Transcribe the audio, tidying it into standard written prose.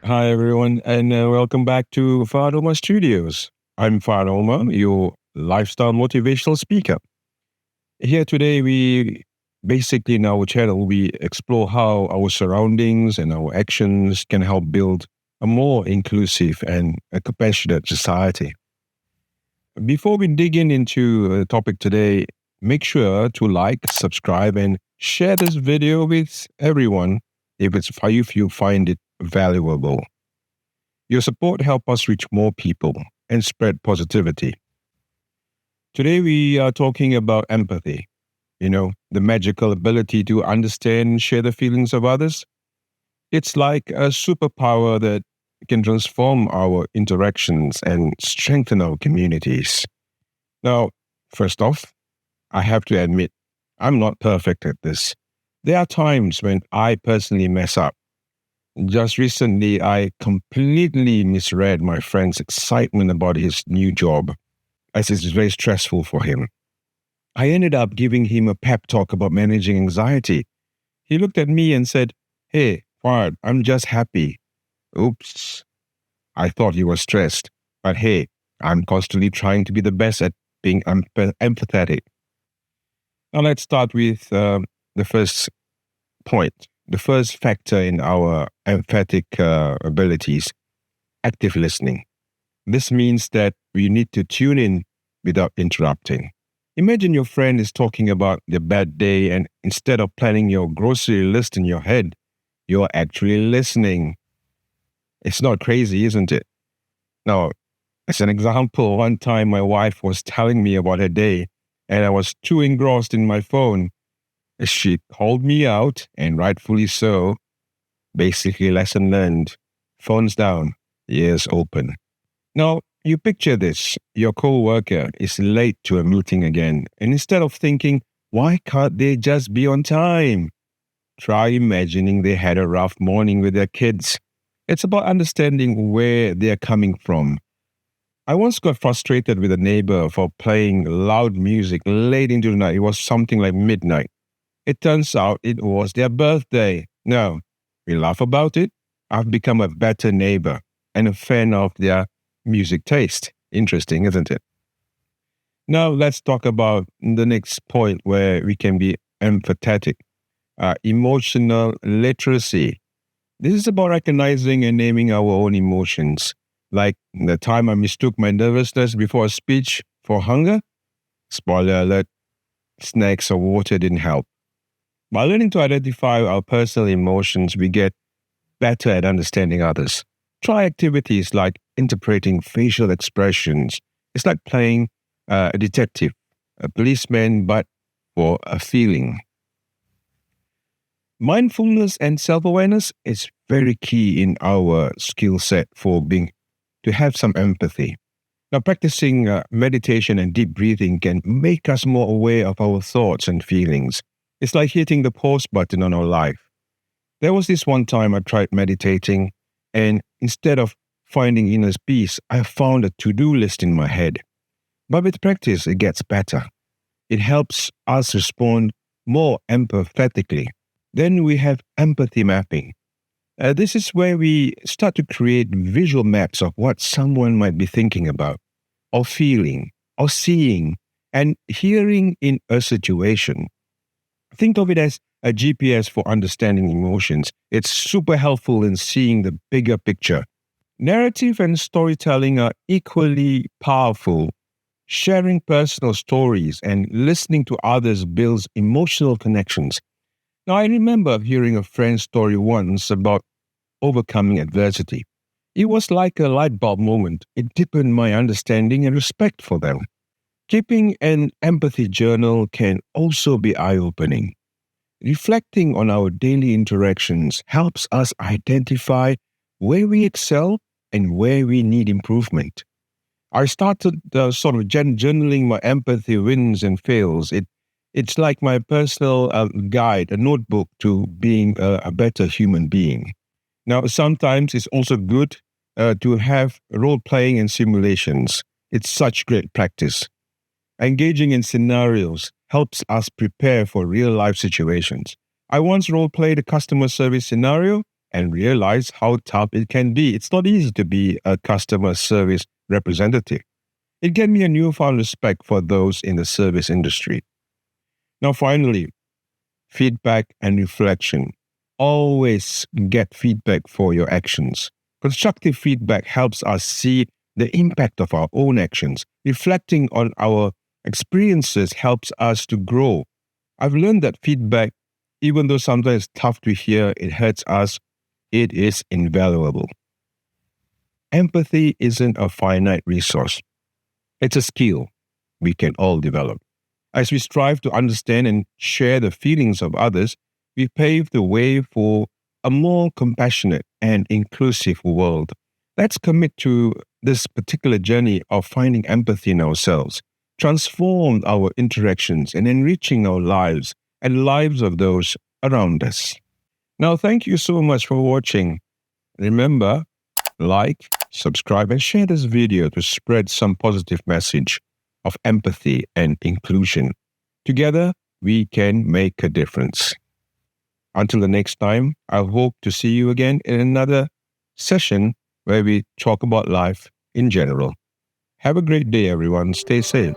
Hi, everyone, and welcome back to Farhad Omar Studios. I'm Farhad Omar, your lifestyle motivational speaker. Here today, we basically in our channel, we explore how our surroundings and our actions can help build a more inclusive and a compassionate society. Before we dig into the topic today, make sure to like, subscribe, and share this video with everyone if you find it valuable. Your support helps us reach more people and spread positivity. Today, we are talking about empathy, the magical ability to understand and share the feelings of others. It's like a superpower that can transform our interactions and strengthen our communities. Now, first off, I have to admit, I'm not perfect at this. There are times when I personally mess up. Just recently, I completely misread my friend's excitement about his new job, as it's very stressful for him. I ended up giving him a pep talk about managing anxiety. He looked at me and said, "Hey, Fard, I'm just happy." Oops. I thought he was stressed. But hey, I'm constantly trying to be the best at being empathetic. Now let's start with the first point. The first factor in our emphatic abilities, active listening. This means that we need to tune in without interrupting. Imagine your friend is talking about their bad day, and instead of planning your grocery list in your head, you're actually listening. It's not crazy, isn't it? Now, as an example, one time my wife was telling me about her day, and I was too engrossed in my phone. She called me out, and rightfully so. Basically, lesson learned. Phones down, ears open. Now, you picture this. Your co-worker is late to a meeting again, and instead of thinking, why can't they just be on time? Try imagining they had a rough morning with their kids. It's about understanding where they're coming from. I once got frustrated with a neighbor for playing loud music late into the night. It was something like midnight. It turns out it was their birthday. No, we laugh about it. I've become a better neighbor and a fan of their music taste. Interesting, isn't it? Now let's talk about the next point where we can be empathetic. Emotional literacy. This is about recognizing and naming our own emotions. Like the time I mistook my nervousness before a speech for hunger. Spoiler alert, snacks or water didn't help. By learning to identify our personal emotions, we get better at understanding others. Try activities like interpreting facial expressions. It's like playing a detective, a policeman, but for a feeling. Mindfulness and self-awareness is very key in our skill set for to have some empathy. Now, practicing meditation and deep breathing can make us more aware of our thoughts and feelings. It's like hitting the pause button on our life. There was this one time I tried meditating, and instead of finding inner peace, I found a to-do list in my head. But with practice, it gets better. It helps us respond more empathetically. Then we have empathy mapping. This is where we start to create visual maps of what someone might be thinking about, or feeling, or seeing, and hearing in a situation. Think of it as a GPS for understanding emotions. It's super helpful in seeing the bigger picture. Narrative and storytelling are equally powerful. Sharing personal stories and listening to others builds emotional connections. Now, I remember hearing a friend's story once about overcoming adversity. It was like a light bulb moment. It deepened my understanding and respect for them. Keeping an empathy journal can also be eye-opening. Reflecting on our daily interactions helps us identify where we excel and where we need improvement. I started journaling my empathy wins and fails. It's like my personal guide, a notebook to being a better human being. Now, sometimes it's also good to have role playing and simulations. It's such great practice. Engaging in scenarios helps us prepare for real life situations. I once role played a customer service scenario and realize how tough it can be. It's not easy to be a customer service representative. It gave me a newfound respect for those in the service industry. Now, finally, feedback and reflection. Always get feedback for your actions. Constructive feedback helps us see the impact of our own actions. Reflecting on our experiences helps us to grow. I've learned that feedback, even though sometimes it's tough to hear, it hurts us, it is invaluable. Empathy isn't a finite resource, it's a skill we can all develop. As we strive to understand and share the feelings of others, we pave the way for a more compassionate and inclusive world. Let's commit to this particular journey of finding empathy in ourselves, transform our interactions, and enriching our lives and lives of those around us. Now, thank you so much for watching. Remember, like, subscribe, and share this video to spread some positive message of empathy and inclusion. Together, we can make a difference. Until the next time, I hope to see you again in another session where we talk about life in general. Have a great day, everyone. Stay safe.